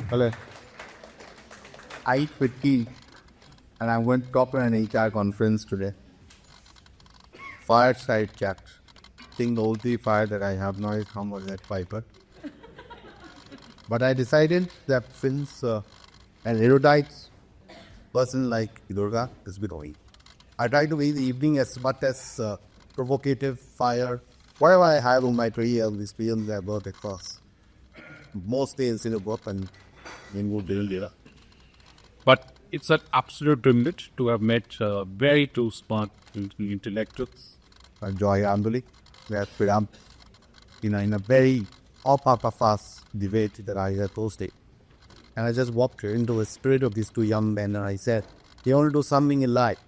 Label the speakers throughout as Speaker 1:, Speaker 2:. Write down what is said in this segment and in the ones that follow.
Speaker 1: Hello. I eat with tea, and I went to top an HR conference today. Fireside Chat. Think the only fire that I have now is come was that Piper. But I decided that since an erudite person like Durga is growing, I try to make the evening as much as provocative fire. Whatever I have on my tree, I'll experience that work across. Mostly in Singapore and in Woodville.
Speaker 2: But it's an absolute privilege to have met very two smart intellectuals.
Speaker 1: Joy Ambuli, we have put up in a very off-fast debate that I had posted. And I just walked into the spirit of these two young men and I said, they want to do something in life.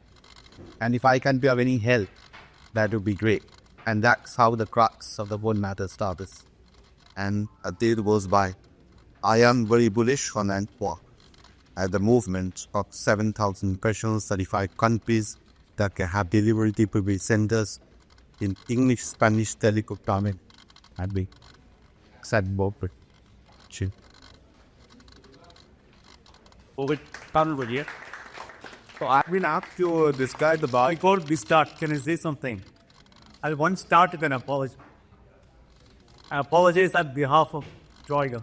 Speaker 1: And if I can be of any help, that would be great. And that's how the crux of the whole matter starts. And a day goes by. I am very bullish on AntWalk at the movement of 7,000 professionals, 35 countries that can have delivery capability centers in English, Spanish, Telugu, Tamil, and we said both. Chill.
Speaker 3: Over Tamil here.
Speaker 4: So I've been asked to describe the bar. Before we start, can I say something? I'll once start with an apology. I apologize on behalf of Joy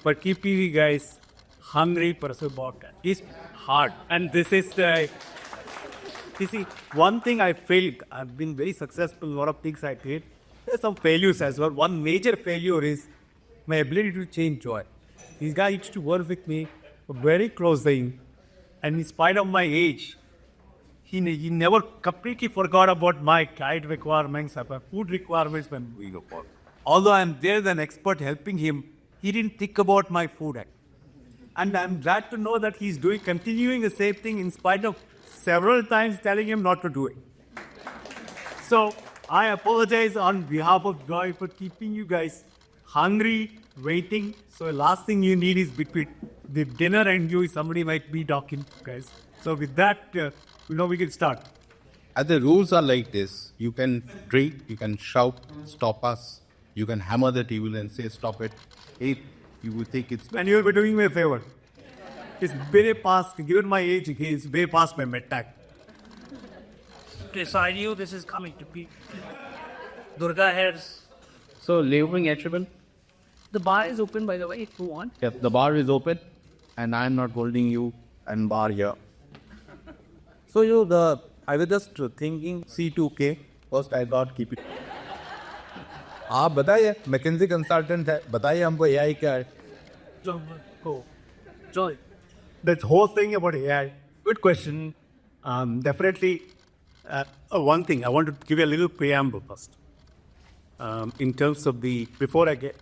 Speaker 4: for keeping you guys hungry for a podcast. It's hard. And this is the... You see, one thing I failed, I've been very successful in a lot of things I did. There's some failures as well. One major failure is my ability to change Joy. This guy used to work with me very closely. And in spite of my age, he never completely forgot about my diet requirements, my food requirements when we go for. Although I'm there as an expert helping him, he didn't think about my food. And I'm glad to know that he's continuing the same thing in spite of several times telling him not to do it. So I apologize on behalf of Joy for keeping you guys hungry, waiting. So the last thing you need is between the dinner and you, somebody might be talking, guys. So with that, we can start.
Speaker 1: And the rules are like this. You can drink, you can shout, stop us. You can hammer the table and say, stop it. If you would think it's...
Speaker 4: And you'll be doing me a favor. It's way past, given my age, it's way past my mid-tag.
Speaker 3: Okay, so I knew this is coming to be. Durga has.
Speaker 2: So, labeling attribute.
Speaker 3: The bar is open, by the way, if you want.
Speaker 1: Yep, the bar is open and I'm not holding you and bar here. So I was just thinking C2K. First I thought keep it. आप बताइए McKinsey consultant है बताइए हमको AI क्या है?
Speaker 4: Joy, that whole thing about AI, good question. Definitely, one thing, I want to give you a little preamble first. In terms of before I get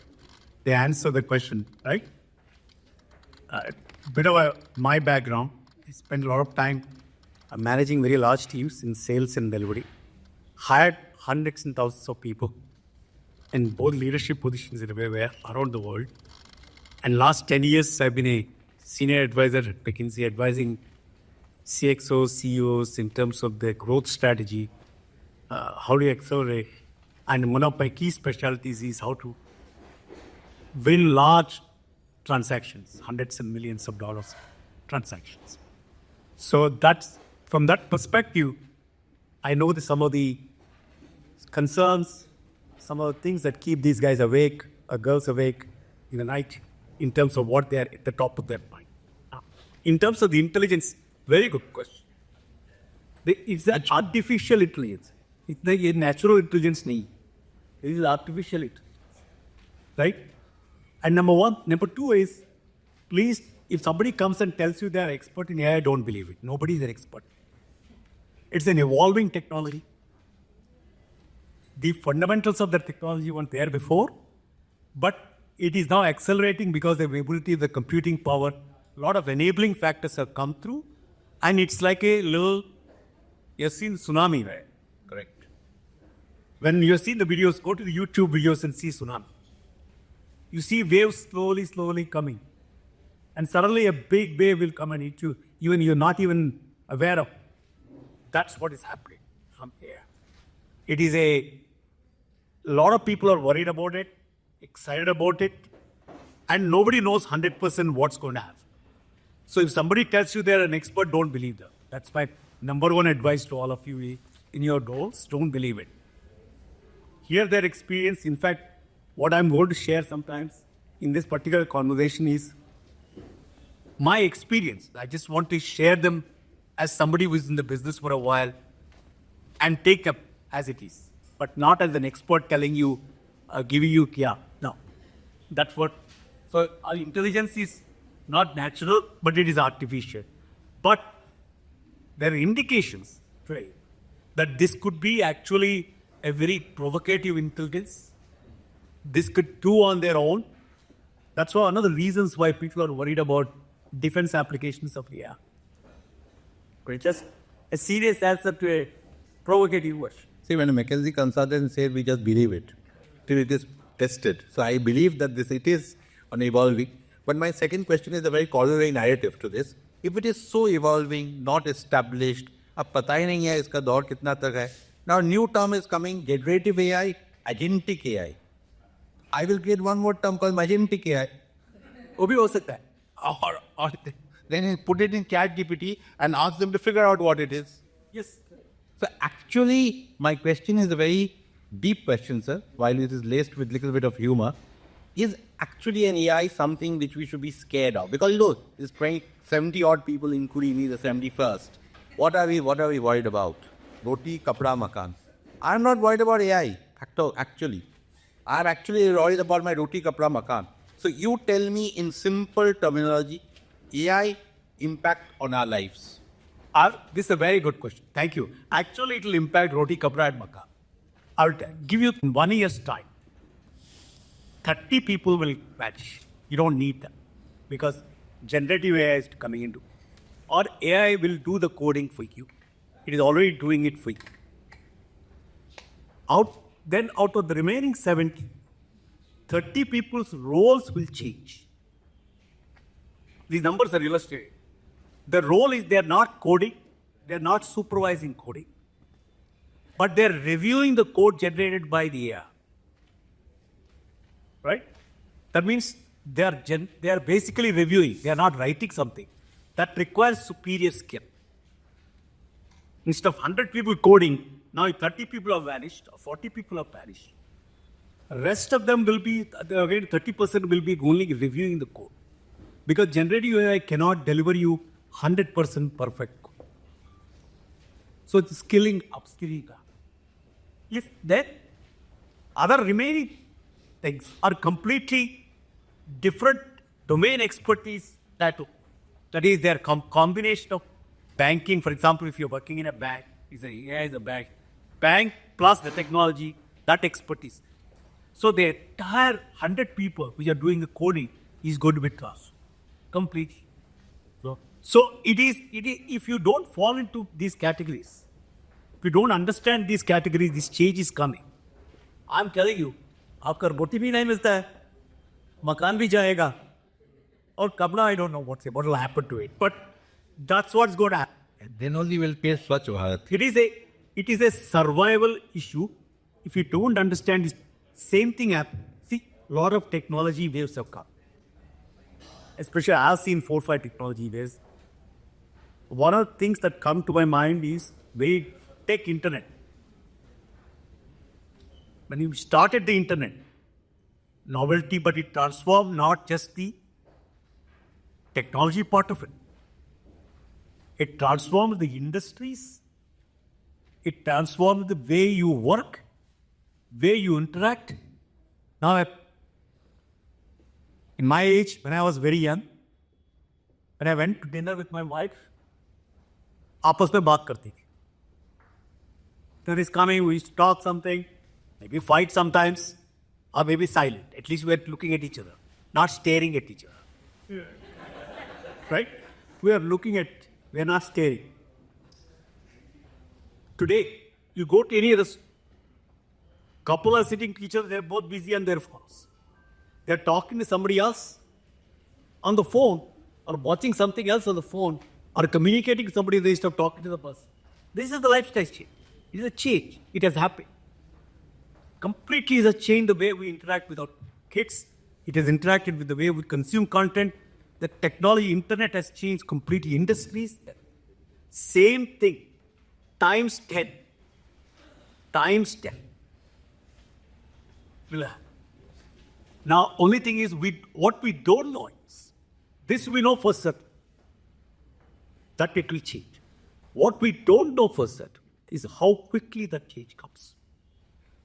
Speaker 4: the answer to the question, right? Bit of my background, I spent a lot of time managing very large teams in sales and delivery, hired hundreds and thousands of people in both leadership positions everywhere around the world. And last 10 years, I've been a senior advisor at McKinsey, advising CXOs, CEOs in terms of their growth strategy, how do you accelerate. And one of my key specialties is how to win large transactions, hundreds and millions of dollars transactions. So that's, from that perspective, I know some of the concerns, some of the things that keep these guys awake, girls awake in the night, in terms of what they are at the top of their mind. In terms of the intelligence, very good question. It's an artificial intelligence. It's a natural intelligence. It is artificial intelligence. Right? And number one. Number two is, please, if somebody comes and tells you they're an expert in AI, don't believe it. Nobody is an expert. It's an evolving technology. The fundamentals of the technology weren't there before, but it is now accelerating because of the ability of the computing power. A lot of enabling factors have come through, and it's like a little, you've seen tsunami, right? Correct. When you've seen the videos, go to the YouTube videos and see tsunami. You see waves slowly coming. And suddenly a big wave will come and hit you, even you're not even aware of. That's what is happening from here. It is a lot of people are worried about it, excited about it, And nobody knows 100% what's going to happen. So if somebody tells you they're an expert, don't believe them. That's my number one advice to all of you in your roles. Don't believe it. Hear their experience. In fact, what I'm going to share sometimes in this particular conversation is my experience. I just want to share them as somebody who's in the business for a while and take up as it is, but not as an expert telling you, giving you, yeah, no. That's what, so our intelligence is not natural, but it is artificial. But there are indications, right, that this could be actually a very provocative intelligence. This could do on their own. That's one of the reasons why people are worried about defense applications of AI. It's just a serious answer to a provocative question.
Speaker 1: See, when a McKinsey consultant said we just believe it till it is tested. So I believe that it is on evolving. But my second question is a very corollary narrative to this. If it is so evolving, not established, अब पता ही नहीं है इसका दौर कितना तक है. Now new term is coming, generative AI, agentic AI. I will create one more term called agentic AI.
Speaker 4: वो भी हो सकता है.
Speaker 1: Or then put it in ChatGPT and ask them to figure out what it is.
Speaker 4: Yes.
Speaker 1: So actually, my question is a very deep question, sir, while it is laced with a little bit of humor. Is actually an AI something which we should be scared of? Because look, there's 70 odd people, including me, the 71st. What are we worried about? Roti, kapra, makan. I'm not worried about AI, actually. I'm actually worried about my roti, kapra, makan. So you tell me in simple terminology, AI impact on our lives.
Speaker 4: This is a very good question. Thank you. Actually, it will impact roti, kapra and makan. I'll give you 1 year's time. 30 people will vanish. You don't need them because generative AI is coming into. Or AI will do the coding for you. It is already doing it for you. Out of the remaining 70, 30 people's roles will change. These numbers are illustrated. The role is they are not coding, they are not supervising coding, but they are reviewing the code generated by the AI. Right? That means they are basically reviewing. They are not writing something. That requires superior skill. Instead of 100 people coding, now 30 people have vanished, or 40 people have vanished. The rest of them will be, again, 30% will be only reviewing the code. Because generative AI cannot deliver you 100% perfect code. So it's upskilling. Yes, then other remaining things are completely different domain expertise that is their combination of banking. For example, if you're working in a bank, AI is a bank plus the technology, that expertise. So the entire 100 people which are doing the coding is good with us, completely. So it is, if you don't fall into these categories, if you don't understand these categories, this change is coming. I'm telling you, आपका रोटी भी नहीं मिलता है, मकान भी जाएगा, और कपड़ा, I don't know what will happen to it, but that's what's going to happen.
Speaker 1: Then only will pay Swachh Bharat.
Speaker 4: It is a survival issue. If you don't understand this, same thing happens. See, a lot of technology waves have come. Especially I've seen 4 or 5 technology waves. One of the things that come to my mind is very tech internet. When you started the internet, novelty, but it transformed not just the technology part of it. It transformed the industries. It transformed the way you work, way you interact. Now, in my age, when I was very young, when I went to dinner with my wife, आपस में बात करती थी. There is coming, we used to talk something, maybe fight sometimes, or maybe silent. At least we are looking at each other, not staring at each other. Yeah. Right? We are not staring. Today, you go to any other couple are sitting to each other, they're both busy on their phones. They're talking to somebody else on the phone, or watching something else on the phone, or communicating with somebody instead of talking to the person. This is the lifestyle change. It is a change. It has happened. Completely is a change the way we interact with our kids, It has interacted with the way we consume content. The technology, internet has changed completely industries. Same thing, times 10. Times 10. Now, only thing is, what we don't know is, this we know for certain, that it will change. What we don't know for certain is how quickly that change comes.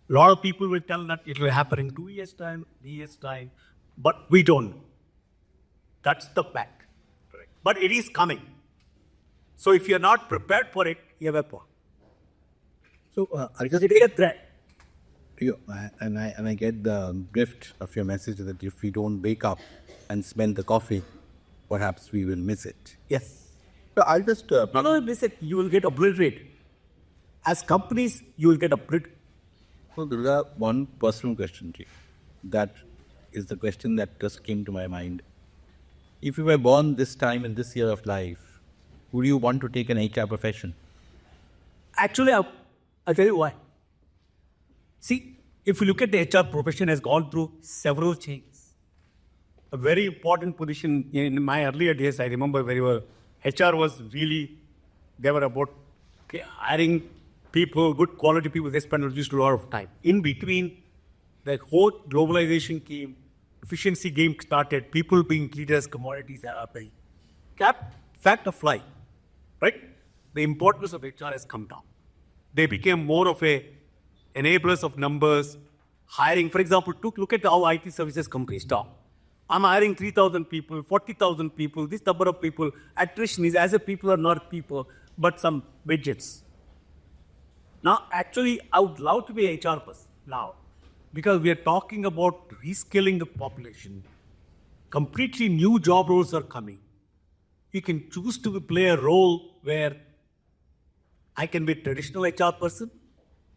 Speaker 4: A lot of people will tell that it will happen in 2 years' time, 3 years' time, but we don't know. That's the fact. But it is coming. So if you're not prepared for it, you have a problem.
Speaker 1: So,
Speaker 4: Because it is a threat.
Speaker 1: I get the drift of your message that if we don't wake up and smell the coffee, perhaps we will miss it.
Speaker 4: Yes.
Speaker 1: So I'll just
Speaker 4: No, miss it. You will get obliterated. As companies, you will get obliterated.
Speaker 1: So, Durga, one personal question to you. That is the question that just came to my mind. If you were born this time in this year of life, would you want to take an HR profession?
Speaker 4: Actually, I'll tell you why. See, if you look at the HR profession has gone through several changes. A very important position in my earlier days, I remember very well, HR was really, they were about hiring people, good quality people, they spent just a lot of time. In between, the whole globalization came, efficiency game started, people being treated as commodities are happening. Fact of life, right? The importance of HR has come down. They became more of enablers of numbers, hiring. For example, look at how IT services companies talk. I'm hiring 3,000 people, 40,000 people, this number of people. Attrition is as if people are not people, but some widgets. Now, actually, I would love to be a HR person now, because we are talking about reskilling the population. Completely new job roles are coming. You can choose to play a role where I can be a traditional HR person,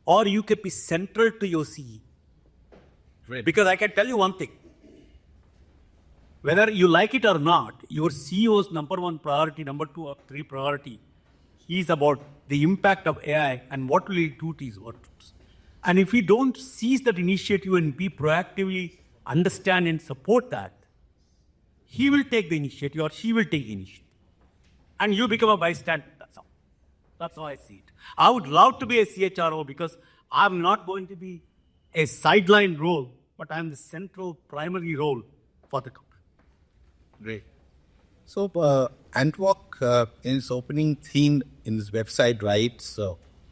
Speaker 4: or you can be central to your CE.
Speaker 1: Right.
Speaker 4: Because I can tell you one thing. Whether you like it or not, your CEO's number one priority, number 2 or 3 priority is about the impact of AI and what will it do to his workforce. And if we don't seize that initiative and be proactively understand and support that, he will take the initiative or she will take the initiative. And you become a bystander. That's how I see it. I would love to be a CHRO because I'm not going to be a sideline role, but I'm the central primary role for the company.
Speaker 1: Great. So, AntWalk, in its opening theme in this website, writes,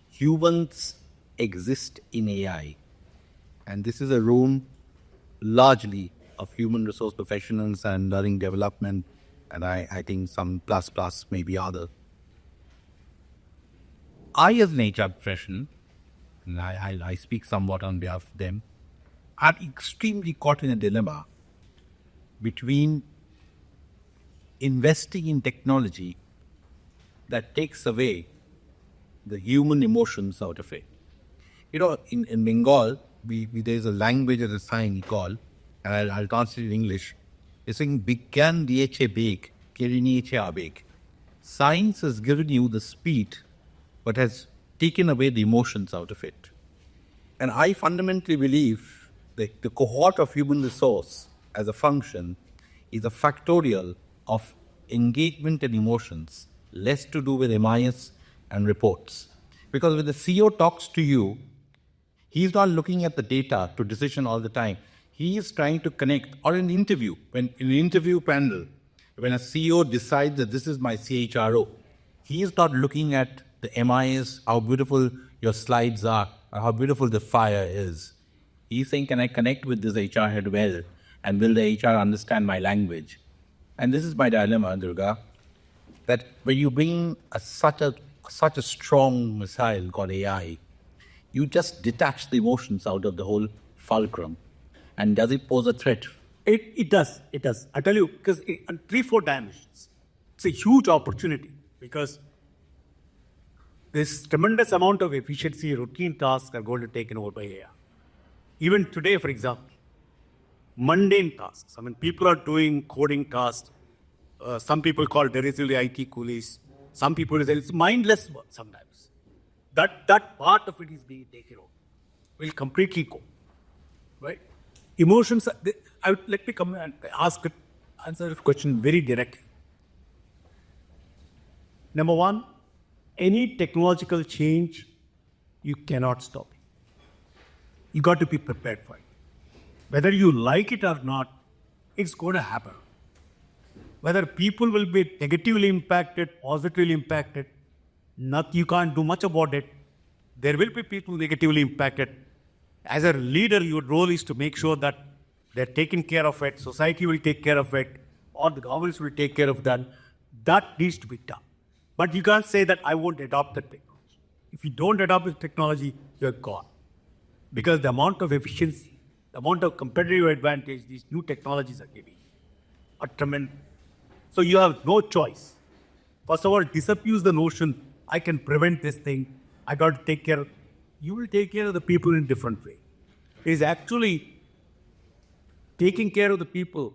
Speaker 1: humans exist in AI. And this is a room largely of human resource professionals and learning development, and I think some plus maybe other. I, as an HR professional, and I speak somewhat on behalf of them, are extremely caught in a dilemma between investing in technology that takes away the human emotions out of it. You know, in Bengal, there's a language as a sign called, and I'll translate in English. It's saying, "Bigyan diyeche beg, keriniyeche abeg." Science has given you the speed, but has taken away the emotions out of it. And I fundamentally believe that the cohort of human resource as a function is a factorial of engagement and emotions, less to do with MIS and reports. Because when the CEO talks to you, he's not looking at the data to decision all the time. He is trying to connect, or in an interview, when in an interview panel, when a CEO decides that this is my CHRO, he is not looking at the MIS, how beautiful your slides are, or how beautiful the fire is. He's saying, can I connect with this HR head well? And will the HR understand my language? And this is my dilemma, Durga, that when you bring such a strong missile called AI, you just detach the emotions out of the whole fulcrum. And does it pose a threat?
Speaker 4: It does. I tell you, because on 3-4 dimensions, it's a huge opportunity because this tremendous amount of efficiency, routine tasks are going to be taken over by AI. Even today, for example, mundane tasks. I mean, people are doing coding tasks. Some people call derisively IT coolies. Some people say it's mindless work sometimes. That part of it is being taken over. Will completely go. Right? Emotions, Let me come and answer this question very directly. Number one, any technological change, you cannot stop it. You got to be prepared for it. Whether you like it or not, it's going to happen. Whether people will be negatively impacted, positively impacted, you can't do much about it. There will be people negatively impacted. As a leader, your role is to make sure that they're taking care of it, society will take care of it, or the governments will take care of that. That needs to be done. But you can't say that I won't adopt the technology. If you don't adopt the technology, you're gone. Because the amount of efficiency, the amount of competitive advantage these new technologies are giving are tremendous. So you have no choice. First of all, disabuse the notion, I can prevent this thing, I got to take care of. You will take care of the people in a different way. It is actually taking care of the people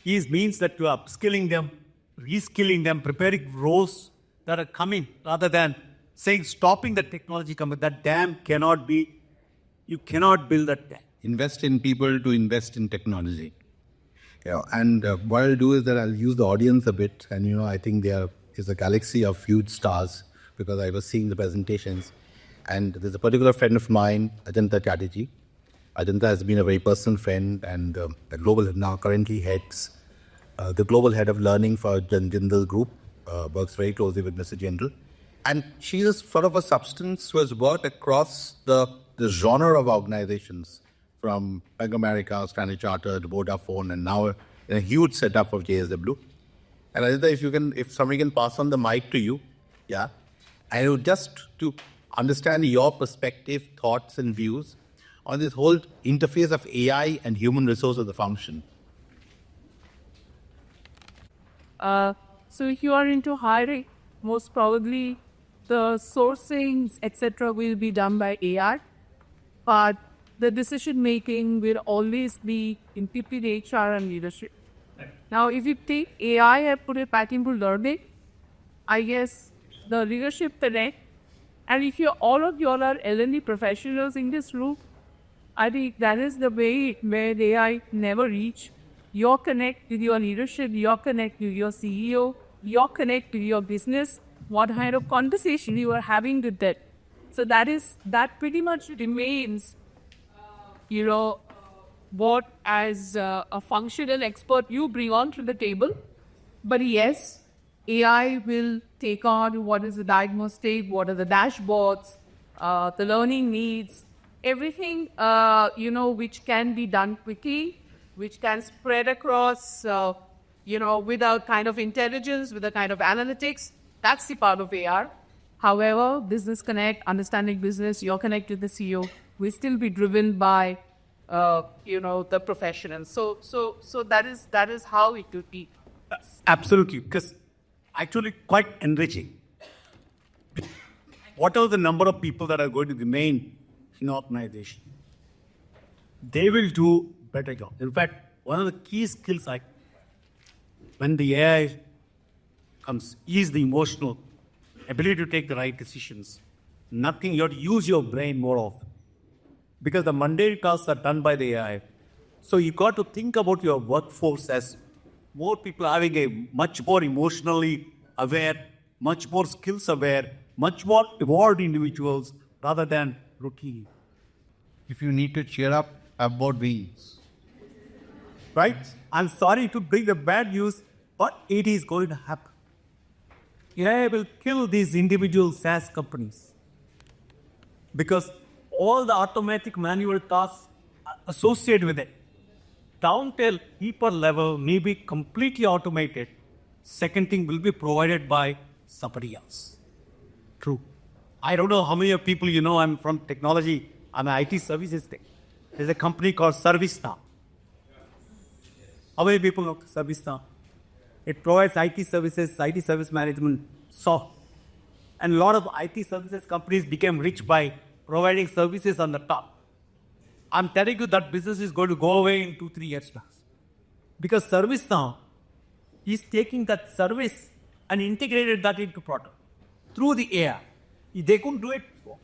Speaker 4: means that you are upskilling them, reskilling them, preparing roles that are coming, rather than saying stopping the technology coming. That dam cannot be, you cannot build that dam.
Speaker 1: Invest in people to invest in technology. Yeah, and what I'll do is that I'll use the audience a bit, and I think there is a galaxy of huge stars because I was seeing the presentations, and there's a particular friend of mine, Jaidip Chatterjee. Ajanta has been a very personal friend, and the global now currently heads the global head of learning for Jindal Group, works very closely with Mr. Jindal. And she is sort of a substance who has worked across the genre of organizations from Bank of America, Standard Chartered, Vodafone, and now in a huge setup of JSW. And Ajanta, if somebody can pass on the mic to you, yeah, I would just to understand your perspective, thoughts, and views on this whole interface of AI and human resource of the function.
Speaker 5: So if you are into hiring, most probably the sourcing, etc., will be done by AI, but the decision making will always be in people, HR, and leadership. Now, if you take AI and put it back into learning, I guess the leadership connect, and if all of you all are L&D professionals in this room, I think that is the way where AI never reach. Your connect with your leadership, your connect with your CEO, your connect with your business, what kind of conversation you are having with that. So that pretty much remains, what as a functional expert you bring onto the table. But yes, AI will take on what is the diagnostic, what are the dashboards, the learning needs, everything, which can be done quickly, which can spread across, with a kind of intelligence, with a kind of analytics. That's the part of AR. However, business connect, understanding business, your connect with the CEO will still be driven by, the professionals. So that is how it would be.
Speaker 4: Absolutely, because actually quite enriching. What are the number of people that are going to remain in organization? They will do better job. In fact, one of the key skills when the AI comes is the emotional ability to take the right decisions. You have to use your brain more often. Because the mundane tasks are done by the AI. So you got to think about your workforce as more people having a much more emotionally aware, much more skills aware, much more evolved individuals rather than routine.
Speaker 1: If you need to cheer up, about wings.
Speaker 4: Right? I'm sorry to bring the bad news, but it is going to happen. AI will kill these individual SaaS companies because all the automatic manual tasks associated with it, down till deeper level, may be completely automated. Second thing will be provided by somebody else. True. I don't know how many of people I'm from technology. I'm an IT services thing. There's a company called ServiceNow. How many people know ServiceNow? It provides IT services, IT service management software. And a lot of IT services companies became rich by providing services on the top. I'm telling you that business is going to go away in 2-3 years now. Because ServiceNow is taking that service and integrated that into product through the AI. They couldn't do it before.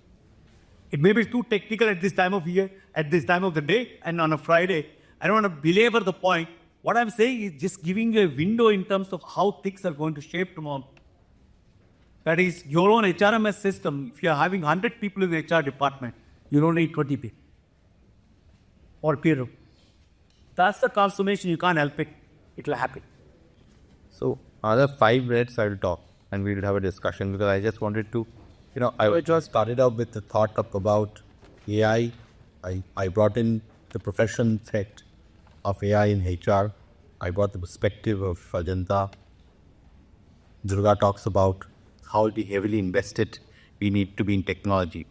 Speaker 4: It may be too technical at this time of year, at this time of the day, and on a Friday, I don't want to belabor the point. What I'm saying is just giving you a window in terms of how things are going to shape tomorrow. That is your own HRMS system. If you're having 100 people in the HR department, you don't need 20 people. Or peer. That's the transformation. You can't help it. It will happen.
Speaker 1: So another 5 minutes I will talk and we will have a discussion, because I just wanted to, I just started out with the thought about AI. I brought in the profession threat of AI in HR. I brought the perspective of Ajanta. Durga talks about how heavily invested we need to be in technology.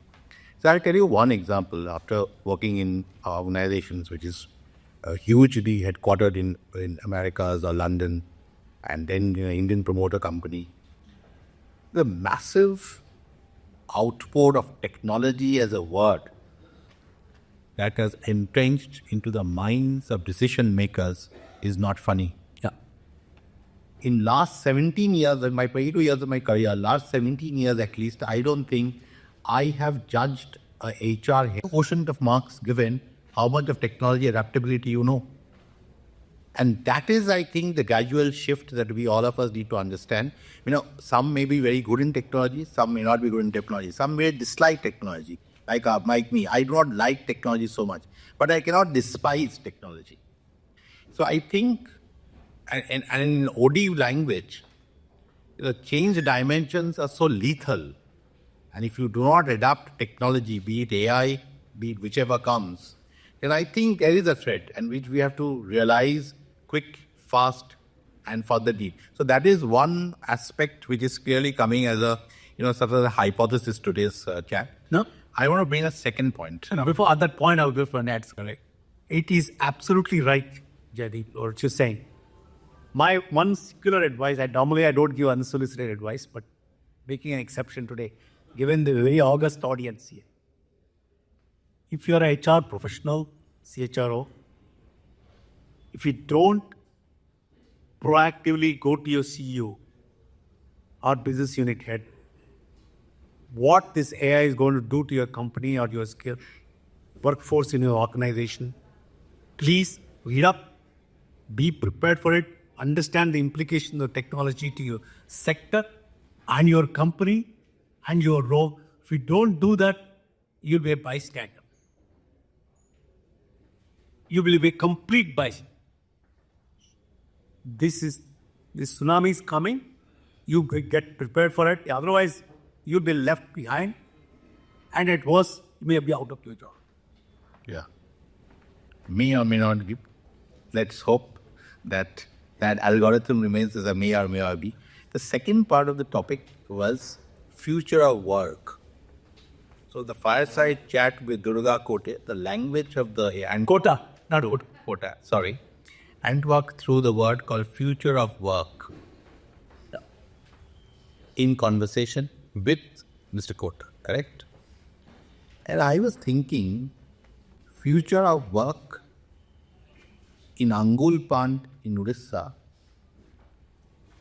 Speaker 1: So I'll tell you one example. After working in organizations which is hugely headquartered in Americas or London, and then Indian promoter company, the massive output of technology as a word that has entrenched into the minds of decision makers is not funny.
Speaker 4: Yeah.
Speaker 1: In last 17 years, in my 22 years of my career, last 17 years at least, I don't think I have judged a HR quotient of marks given how much of technology adaptability you know. And that is, I think, the gradual shift that all of us need to understand. Some may be very good in technology, some may not be good in technology, some may dislike technology. Like me, I do not like technology so much, but I cannot despise technology. So I think, and in OD language, the change dimensions are so lethal. And if you do not adapt technology, be it AI, be it whichever comes, then I think there is a threat, and which we have to realize quick, fast, and further deep. So that is one aspect which is clearly coming as a, sort of a hypothesis today's chat.
Speaker 4: No?
Speaker 1: I want to bring a second point.
Speaker 4: No, before at that point, I'll go for an ad. Correct. It is absolutely right, Jaidip, what you're saying. My one singular advice, normally I don't give unsolicited advice, but making an exception today, given the very august audience here. If you're a HR professional, CHRO, if you don't proactively go to your CEO or business unit head, what this AI is going to do to your company or your skill workforce in your organization, please read up, be prepared for it, understand the implications of technology to your sector and your company and your role. If you don't do that, you'll be a bystander. You will be a complete bystander. This tsunami is coming. You get prepared for it. Otherwise, you'll be left behind. And at worst, you may be out of your job.
Speaker 1: Yeah. May or may not be. Let's hope that algorithm remains as a may or may not be. The second part of the topic was future of work. So the Fireside Chat with Durga Kota, the language of the
Speaker 4: Kota, not
Speaker 1: Kota, sorry. AntWalk through the word called future of work. In conversation with Mr. Kota, correct? And I was thinking, future of work in Angulpand in Odisha,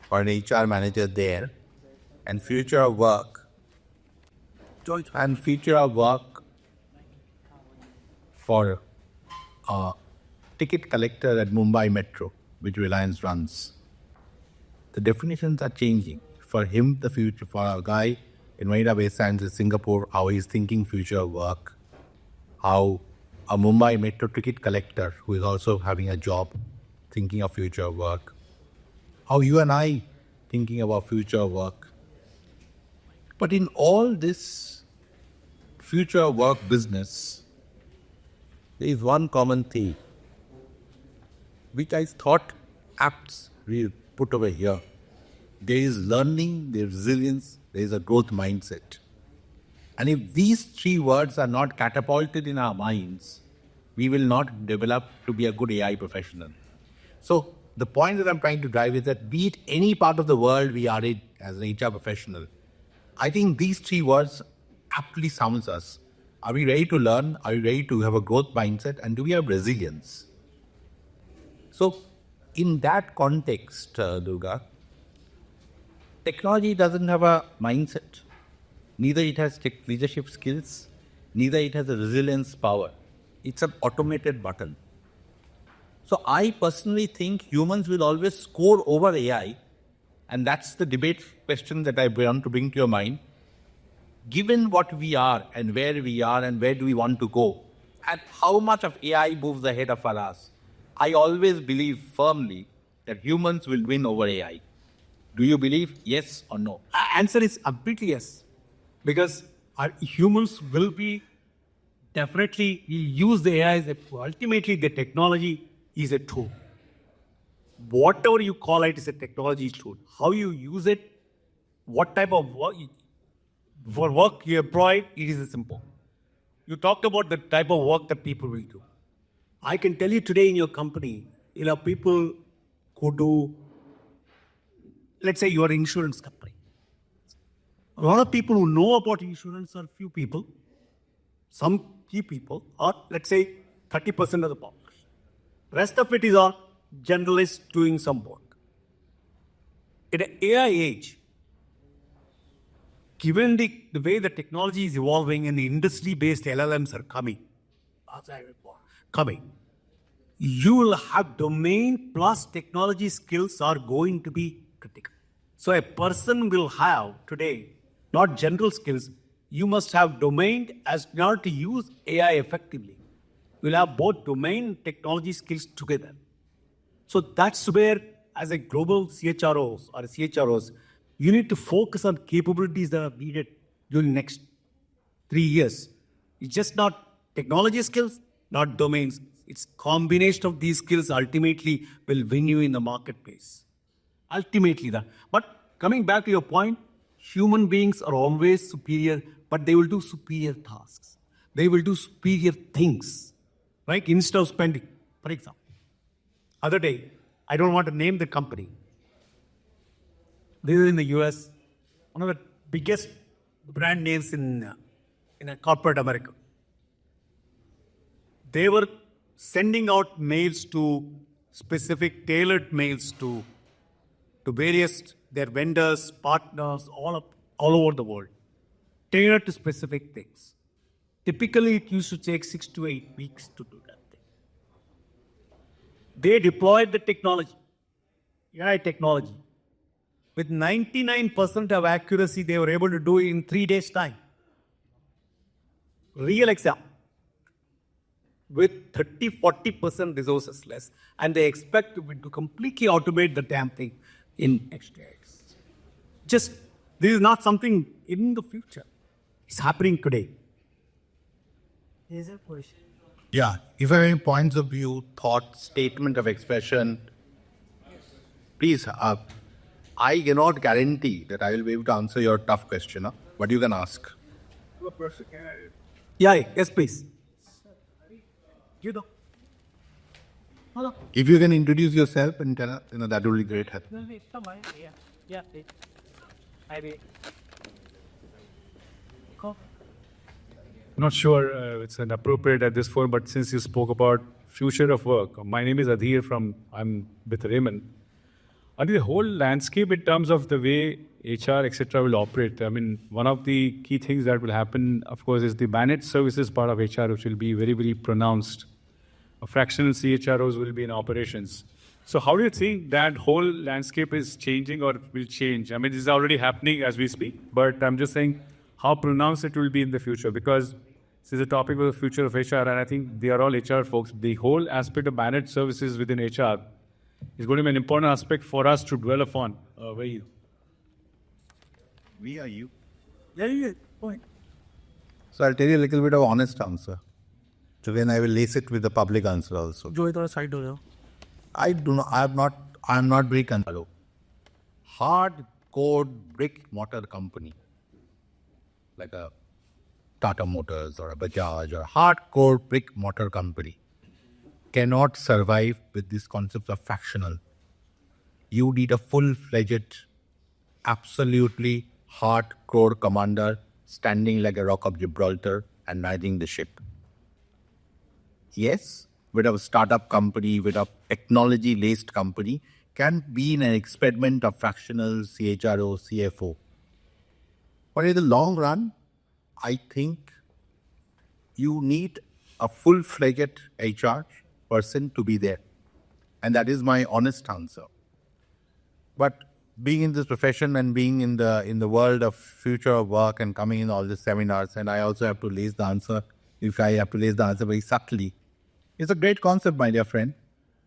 Speaker 1: or an HR manager there, and future of work, for a ticket collector at Mumbai Metro, which Reliance runs. The definitions are changing. For him, the future, for a guy in Marina Bay Sands in Singapore, how he's thinking future of work, how a Mumbai Metro ticket collector who is also having a job, thinking of future of work, how you and I thinking about future of work. But in all this future of work business, there is one common theme, which I thought apps we put over here. There is learning, there is resilience, there is a growth mindset. And if these three words are not catapulted in our minds, we will not develop to be a good AI professional. So the point that I'm trying to drive is that be it any part of the world we are in as an HR professional, I think these three words aptly sounds us. Are we ready to learn? Are we ready to have a growth mindset? And do we have resilience? So in that context, Durga, technology doesn't have a mindset. Neither it has leadership skills, neither it has a resilience power. It's an automated button.
Speaker 6: So I personally think humans will always score over AI. And that's the debate question that I want to bring to your mind. Given what we are and where do we want to go, and how much of AI moves ahead of us, I always believe firmly that humans will win over AI. Do you believe yes or no?
Speaker 4: Answer is completely yes. Because our humans will be definitely use the AI as ultimately the technology is a tool. Whatever you call it is a technology tool. How you use it, what type of work for work you employ, it is simple. You talked about the type of work that people will do. I can tell you today in your company, people who do, let's say your insurance company. A lot of people who know about insurance are few people. Some key people are, let's say, 30% of the population. Rest of it is all generalists doing some work. In an AI age, given the way the technology is evolving and the industry-based LLMs are coming, you will have domain plus technology skills are going to be critical. So a person will have today, not general skills, you must have domain as in order to use AI effectively. You'll have both domain technology skills together. So that's where, as a global CHROs or CHROs, you need to focus on capabilities that are needed during the next 3 years. It's just not technology skills, not domains. It's combination of these skills ultimately will win you in the marketplace. Ultimately that. But coming back to your point, human beings are always superior, but they will do superior tasks. They will do superior things, right? Instead of spending, for example. Other day, I don't want to name the company. They were in the US, one of the biggest brand names in corporate America. They were sending out mails to specific tailored mails to various their vendors, partners, all over the world, tailored to specific things. Typically, it used to take 6 to 8 weeks to do that thing. They deployed the technology, AI technology. With 99% of accuracy, they were able to do it in 3 days' time. Real example. With 30-40% resources less, and they expect to completely automate the damn thing in next days. Just, this is not something in the future. It's happening today.
Speaker 3: There's a question.
Speaker 6: Yeah. If you have any points of view, thought, statement of expression, please, I cannot guarantee that I will be able to answer your tough question, but you can ask.
Speaker 4: Yeah, yes, please. You know. Hello.
Speaker 6: If you can introduce yourself and tell us, that would be great help.
Speaker 3: No, come on. Yeah. I will. Come.
Speaker 2: Not sure it's an appropriate at this point, but since you spoke about future of work, my name is Adhir I'm with Raymond. And the whole landscape in terms of the way HR, etc. will operate. I mean, one of the key things that will happen, of course, is the managed services part of HR, which will be very, very pronounced. Fractional CHROs will be in operations. So how do you think that whole landscape is changing or will change? I mean, this is already happening as we speak, but I'm just saying how pronounced it will be in the future, because this is a topic of the future of HR, and I think they are all HR folks. The whole aspect of managed services within HR is going to be an important aspect for us to dwell upon. Where are you?
Speaker 6: We are you.
Speaker 3: Yeah. Point.
Speaker 1: So I'll tell you a little bit of honest answer. So then I will lace it with the public answer also.
Speaker 3: जो इधर side हो जाओ.
Speaker 1: I do not. I am not very concerned. Hardcore brick motor company, like a Tata Motors or a Bajaj or a hardcore brick motor company, cannot survive with this concept of fractional. You need a full-fledged, absolutely hardcore commander standing like a rock of Gibraltar and managing the ship. Yes, with a startup company, with a technology-laced company, can be in an experiment of fractional CHRO, CFO. But in the long run, I think you need a full-fledged HR person to be there.
Speaker 6: And that is my honest answer. But being in this profession and being in the world of future of work and coming in all these seminars, and I also have to lace the answer, if I have to lace the answer very subtly, it's a great concept, my dear friend.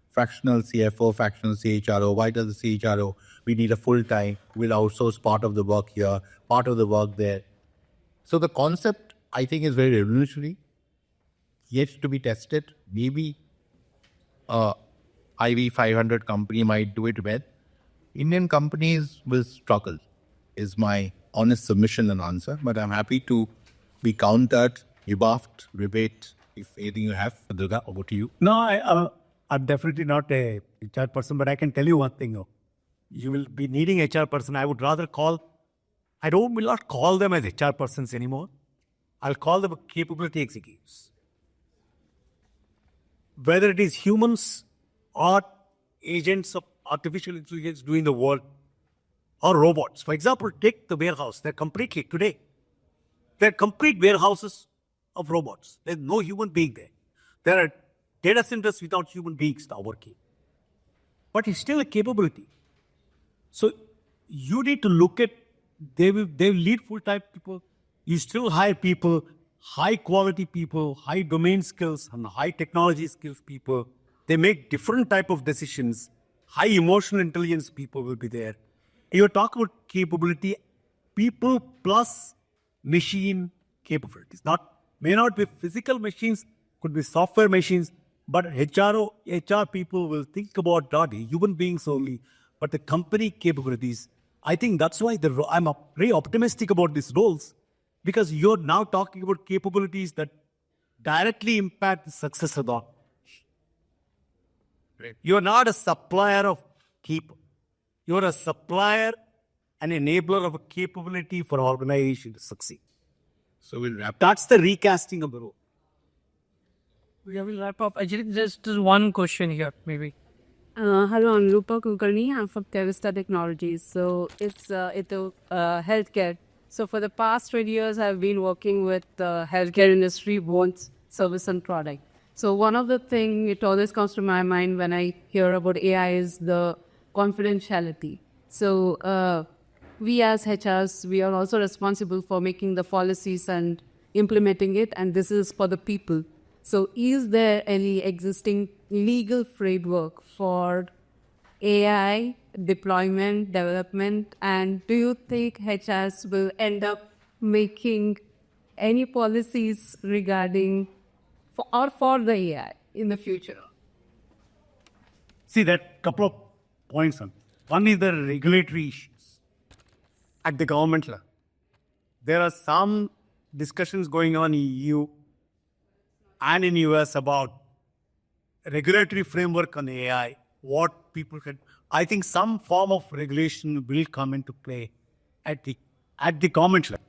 Speaker 6: Fractional CFO, fractional CHRO. Why does the CHRO? We need a full-time. We'll outsource part of the work here, part of the work there. So the concept, I think, is very revolutionary, yet to be tested. Maybe IV 500 company might do it well. Indian companies will struggle, is my honest submission and answer. But I'm happy to be countered, rebuffed, rebate, if anything you have. Durga, over to you.
Speaker 4: No, I'm definitely not a HR person, but I can tell you one thing. You will be needing HR person. I would rather will not call them as HR persons anymore. I'll call them capability executives. Whether it is humans or agents of artificial intelligence doing the work, or robots. For example, take the warehouse. They're complete warehouses of robots. There's no human being there. There are data centers without human beings now working. But it's still a capability. So you need to look at, they will lead full-time people. You still hire people, high quality people, high domain skills and high technology skills people. They make different type of decisions. High emotional intelligence people will be there. You're talking about capability, people plus machine capabilities. May not be physical machines, could be software machines, but HR people will think about not human beings only, but the company capabilities. I think that's why I'm very optimistic about these roles, because you're now talking about capabilities that directly impact the success of the organization. You're not a supplier of people. You're a supplier and enabler of a capability for organization to succeed.
Speaker 6: So we'll wrap.
Speaker 4: That's the recasting of the role.
Speaker 3: We will wrap up. Actually, just one question here, maybe.
Speaker 7: Hello, I'm Rupa Kulkarni. I'm from Tevista Technologies. So it's healthcare. So for the past 20 years, I've been working with the healthcare industry, both service and product. So one of the things, it always comes to my mind when I hear about AI is the confidentiality. So we as HRs, we are also responsible for making the policies and implementing it, and this is for the people. So is there any existing legal framework for AI deployment, development, and do you think HRs will end up making any policies regarding for the AI in the future?
Speaker 4: See, that couple of points. One is the regulatory issues at the government level. There are some discussions going on in EU and in US about regulatory framework on AI, what people can. I think some form of regulation will come into play at the government level.